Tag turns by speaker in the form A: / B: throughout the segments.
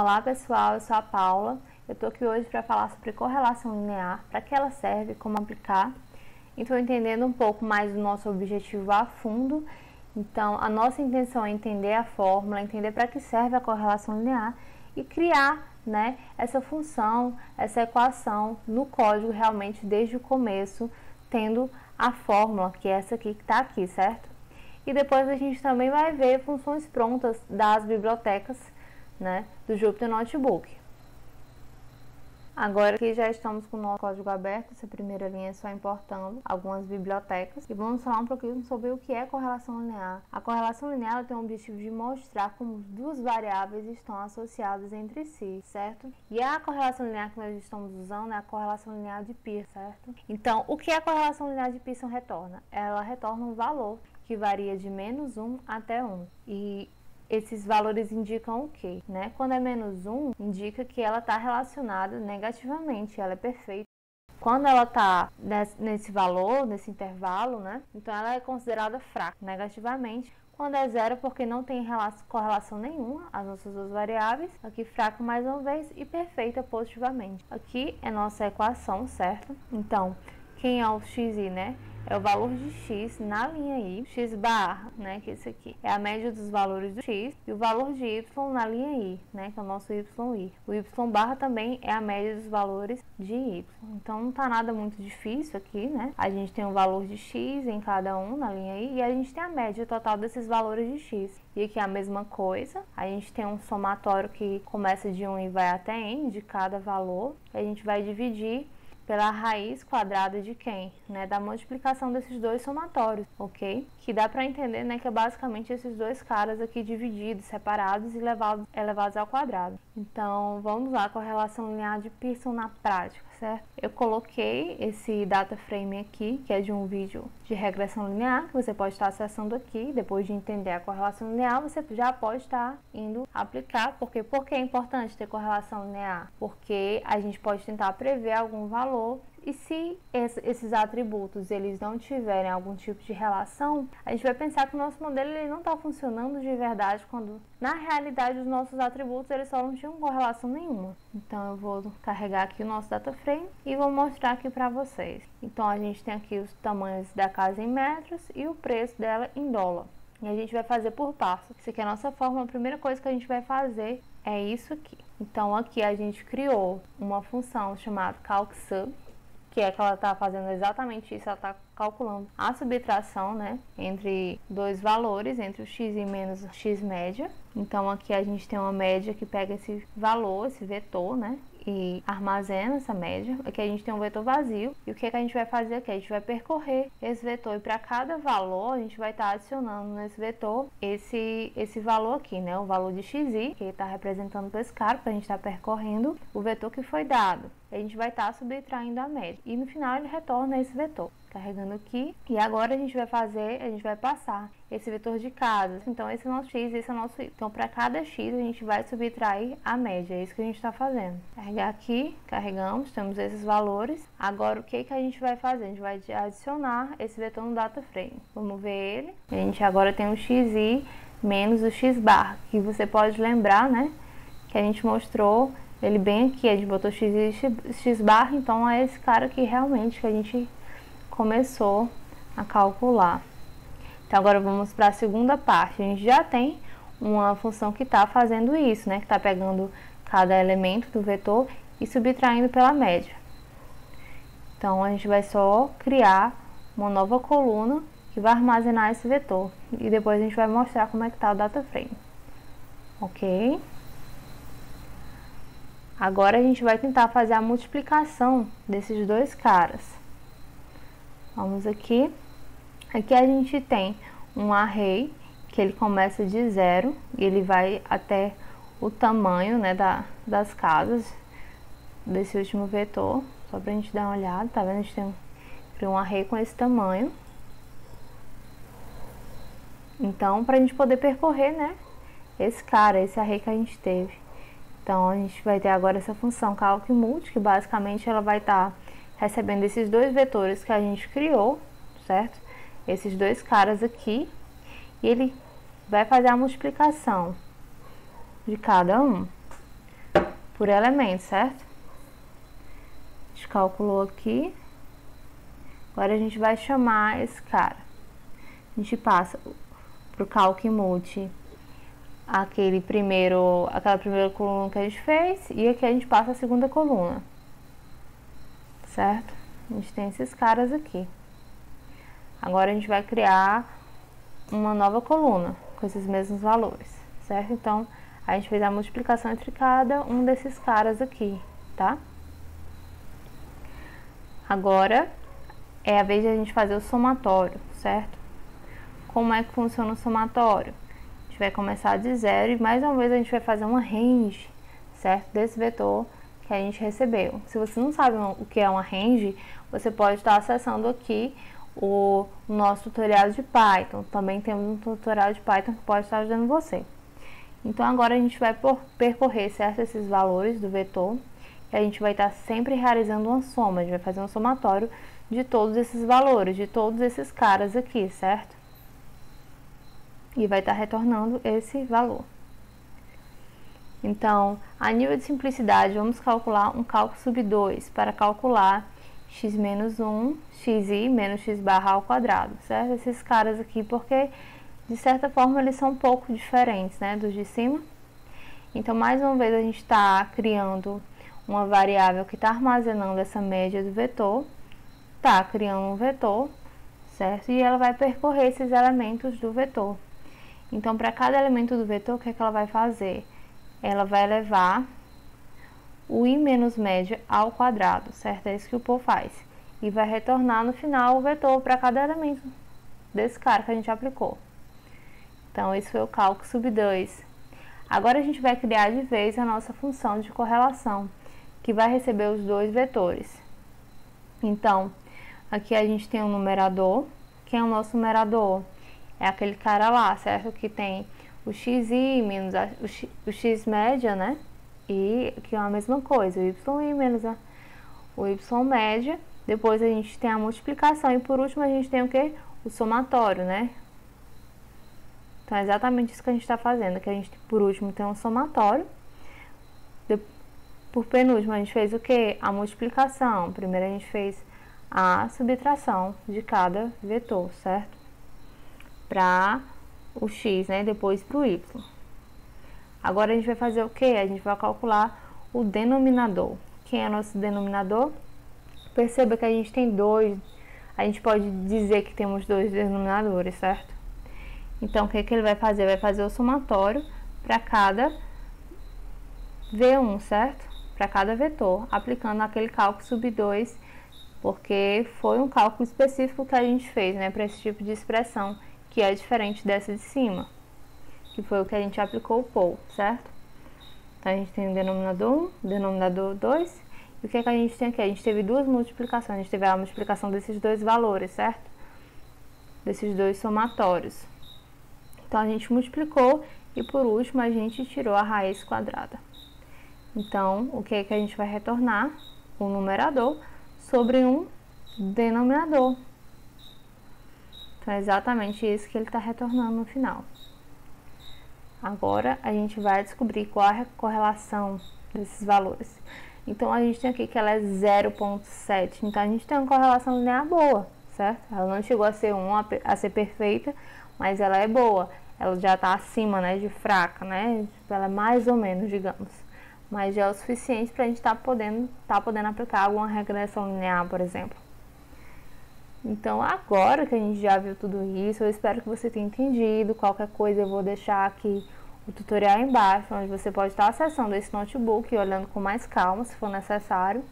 A: Olá pessoal, eu sou a Paula. Eu estou aqui hoje para falar sobre correlação linear, para que ela serve, como aplicar. Então, entendendo um pouco mais do nosso objetivo a fundo. Então, a nossa intenção é entender a fórmula, entender para que serve a correlação linear e criar, né, essa função, essa equação no código realmente desde o começo, tendo a fórmula, que é essa aqui que está aqui, certo? E depois a gente também vai ver funções prontas das bibliotecas, né, do Jupyter Notebook. Agora que já estamos com o nosso código aberto, essa primeira linha é só importando algumas bibliotecas. E vamos falar um pouquinho sobre o que é correlação linear. A correlação linear tem o objetivo de mostrar como duas variáveis estão associadas entre si, certo? E a correlação linear que nós estamos usando é a correlação linear de Pearson, certo? Então, o que a correlação linear de Pearson retorna? Ela retorna um valor que varia de -1 até 1. E esses valores indicam o quê? Né? Quando é -1, indica que ela está relacionada negativamente, ela é perfeita. Quando ela está nesse valor, nesse intervalo, né? Então ela é considerada fraca, negativamente. Quando é 0, porque não tem correlação nenhuma, as nossas duas variáveis. Aqui fraca mais uma vez e perfeita positivamente. Aqui é nossa equação, certo? Então, quem é o xi, né? É o valor de x na linha y, x barra, né, que é esse aqui, é a média dos valores do x, e o valor de y na linha y, né, que é o nosso yi. O y barra também é a média dos valores de y. Então não tá nada muito difícil aqui, né? A gente tem o valor de x em cada um na linha y, e a gente tem a média total desses valores de x. E aqui é a mesma coisa, a gente tem um somatório que começa de 1 e vai até n, de cada valor, e a gente vai dividir pela raiz quadrada de quem? Né? Da multiplicação desses dois somatórios, ok? Que dá para entender, né, que é basicamente esses dois caras aqui divididos, separados e elevados ao quadrado. Então, vamos lá com a correlação linear de Pearson na prática, certo? Eu coloquei esse data frame aqui, que é de um vídeo de regressão linear, que você pode estar acessando aqui. Depois de entender a correlação linear, você já pode estar indo aplicar. Por que é importante ter correlação linear? Porque a gente pode tentar prever algum valor, e se esses atributos eles não tiverem algum tipo de relação, a gente vai pensar que o nosso modelo ele não está funcionando de verdade, quando na realidade os nossos atributos eles só não tinham correlação nenhuma. Então eu vou carregar aqui o nosso data frame e vou mostrar aqui para vocês. Então a gente tem aqui os tamanhos da casa em metros e o preço dela em dólar. E a gente vai fazer por passo. Isso aqui é a nossa fórmula. A primeira coisa que a gente vai fazer é isso aqui. Então aqui a gente criou uma função chamada calcsub, que é que ela está fazendo exatamente isso, ela está calculando a subtração, né, entre dois valores, entre o x menos o x média. Então aqui a gente tem uma média que pega esse valor, esse vetor, né, e armazena essa média. Aqui a gente tem um vetor vazio, e o que é que a gente vai fazer aqui? A gente vai percorrer esse vetor, e para cada valor a gente vai estar adicionando nesse vetor esse valor aqui, né, o valor de xi, que está representando para esse cara, para a gente estar percorrendo o vetor que foi dado. A gente vai estar subtraindo a média, e no final ele retorna esse vetor, carregando aqui. E agora a gente vai passar esse vetor de casas. Então esse é o nosso x, esse é o nosso y. Então para cada x a gente vai subtrair a média, é isso que a gente está fazendo. Carregar aqui, carregamos, temos esses valores. Agora o que a gente vai fazer? A gente vai adicionar esse vetor no data frame. Vamos ver ele. A gente agora tem o xi menos o x barra, que você pode lembrar, né, que a gente mostrou ele bem aqui, a gente botou x e x barra, então é esse cara aqui realmente que a gente começou a calcular. Então agora vamos para a segunda parte. A gente já tem uma função que está fazendo isso, né, que está pegando cada elemento do vetor e subtraindo pela média. Então a gente vai só criar uma nova coluna que vai armazenar esse vetor, e depois a gente vai mostrar como é que está o data frame. Ok? Agora a gente vai tentar fazer a multiplicação desses dois caras. Vamos aqui. Aqui a gente tem um array, que ele começa de 0 e ele vai até o tamanho, né, das casas desse último vetor. Só pra gente dar uma olhada, tá vendo? A gente tem um array com esse tamanho. Então, pra gente poder percorrer, né, esse array que a gente teve. Então, a gente vai ter agora essa função calcmult, que basicamente ela vai estar recebendo esses dois vetores que a gente criou, certo? Esses dois caras aqui, e ele vai fazer a multiplicação de cada um. por elemento, certo? A gente calculou aqui. Agora a gente vai chamar esse cara. A gente passa pro Calc Multi aquela primeira coluna que a gente fez, e aqui a gente passa a segunda coluna, certo? A gente tem esses caras aqui. Agora a gente vai criar uma nova coluna com esses mesmos valores, certo? Então, a gente fez a multiplicação entre cada um desses caras aqui, tá? Agora é a vez de a gente fazer o somatório, certo? Como é que funciona o somatório? A gente vai começar de zero e mais uma vez a gente vai fazer uma range, certo? Desse vetor que a gente recebeu. Se você não sabe o que é uma range, você pode estar acessando aqui o nosso tutorial de Python. Também temos um tutorial de Python que pode estar ajudando você. Então agora a gente vai percorrer, certo, esses valores do vetor, e a gente vai estar sempre realizando uma soma. A gente vai fazer um somatório de todos esses valores, de todos esses caras aqui, certo? E vai estar retornando esse valor. Então, a nível de simplicidade, vamos calcular um cálculo sub 2 para calcular x menos 1, xi menos x barra ao quadrado, certo? Esses caras aqui, porque de certa forma eles são um pouco diferentes, né, dos de cima. Então, mais uma vez, a gente está criando uma variável que está armazenando essa média do vetor, está criando um vetor, certo? E ela vai percorrer esses elementos do vetor. Então, para cada elemento do vetor, o que é que ela vai fazer? Ela vai levar o i menos média ao quadrado, certo? É isso que o Pô faz. E vai retornar no final o vetor para cada elemento desse cara que a gente aplicou. Então, esse foi o cálculo sub 2. Agora, a gente vai criar de vez a nossa função de correlação, que vai receber os dois vetores. Então, aqui a gente tem um numerador. Quem é o nosso numerador? É aquele cara lá, certo? Que tem o xi menos o x média, né? E aqui é a mesma coisa, o yi menos o y média. Depois a gente tem a multiplicação e por último a gente tem o que? O somatório, né? Então é exatamente isso que a gente está fazendo, que a gente por último tem um somatório. Por penúltimo a gente fez o que? A multiplicação. Primeiro a gente fez a subtração de cada vetor, certo? Para o x, né? Depois para o y. Agora a gente vai fazer o que? A gente vai calcular o denominador. Quem é nosso denominador? Perceba que a gente tem dois, a gente pode dizer que temos dois denominadores, certo? Então, o que ele vai fazer? Vai fazer o somatório para cada V1, certo? Para cada vetor, aplicando aquele cálculo sub 2, porque foi um cálculo específico que a gente fez, né? Para esse tipo de expressão, que é diferente dessa de cima, que foi o que a gente aplicou o Pô, certo? Então, a gente tem o denominador 1, denominador 2, e o que é que a gente tem aqui? A gente teve duas multiplicações, a gente teve a multiplicação desses dois valores, certo? Desses dois somatórios. Então, a gente multiplicou e, por último, a gente tirou a raiz quadrada. Então, o que é que a gente vai retornar? Um numerador sobre um denominador. Então, é exatamente isso que ele está retornando no final. Agora, a gente vai descobrir qual é a correlação desses valores. Então, a gente tem aqui que ela é 0,7. Então, a gente tem uma correlação linear boa, certo? Ela não chegou a ser 1, a ser perfeita, mas ela é boa. Ela já está acima, né, de fraca, né? Ela é mais ou menos, digamos. Mas já é o suficiente para a gente estar podendo aplicar alguma regressão linear, por exemplo. Então, agora que a gente já viu tudo isso, eu espero que você tenha entendido. Qualquer coisa eu vou deixar aqui o tutorial embaixo, onde você pode estar acessando esse notebook e olhando com mais calma, se for necessário.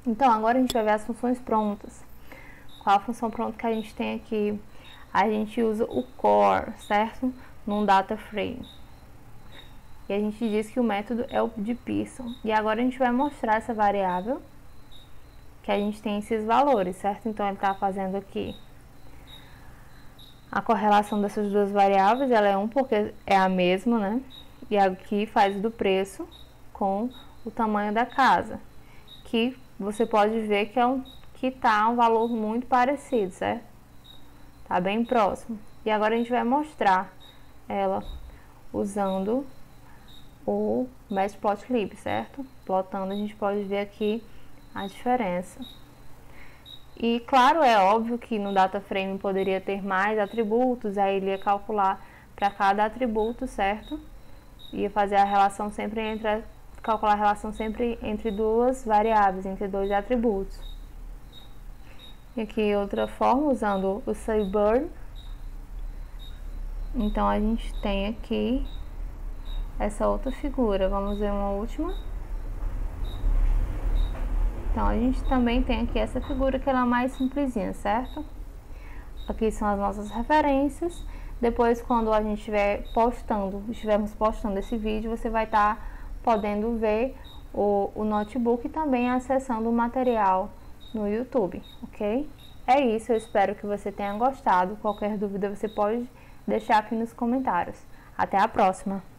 A: Então, agora a gente vai ver as funções prontas. Qual a função pronta que a gente tem aqui? A gente usa o core, certo? Num data frame. E a gente diz que o método é o de Pearson. E agora a gente vai mostrar essa variável, que a gente tem esses valores, certo? Então, ele está fazendo aqui a correlação dessas duas variáveis, ela é 1 porque é a mesma, né? E aqui faz do preço com o tamanho da casa, que você pode ver que tá um valor muito parecido, certo? Tá bem próximo. E agora a gente vai mostrar ela usando o Matplotlib, certo? Plotando a gente pode ver aqui a diferença. E claro, é óbvio que no DataFrame poderia ter mais atributos, aí ele ia calcular para cada atributo, certo? Ia fazer a relação calcular a relação sempre entre duas variáveis, entre dois atributos. E aqui outra forma, usando o Seaborn. Então a gente tem aqui essa outra figura. Vamos ver uma última. Então a gente também tem aqui essa figura que ela é mais simplesinha, certo? Aqui são as nossas referências. Depois, quando a gente estivermos postando esse vídeo, você vai estar podendo ver o notebook e também acessando o material no YouTube, ok? É isso, eu espero que você tenha gostado. Qualquer dúvida você pode deixar aqui nos comentários. Até a próxima!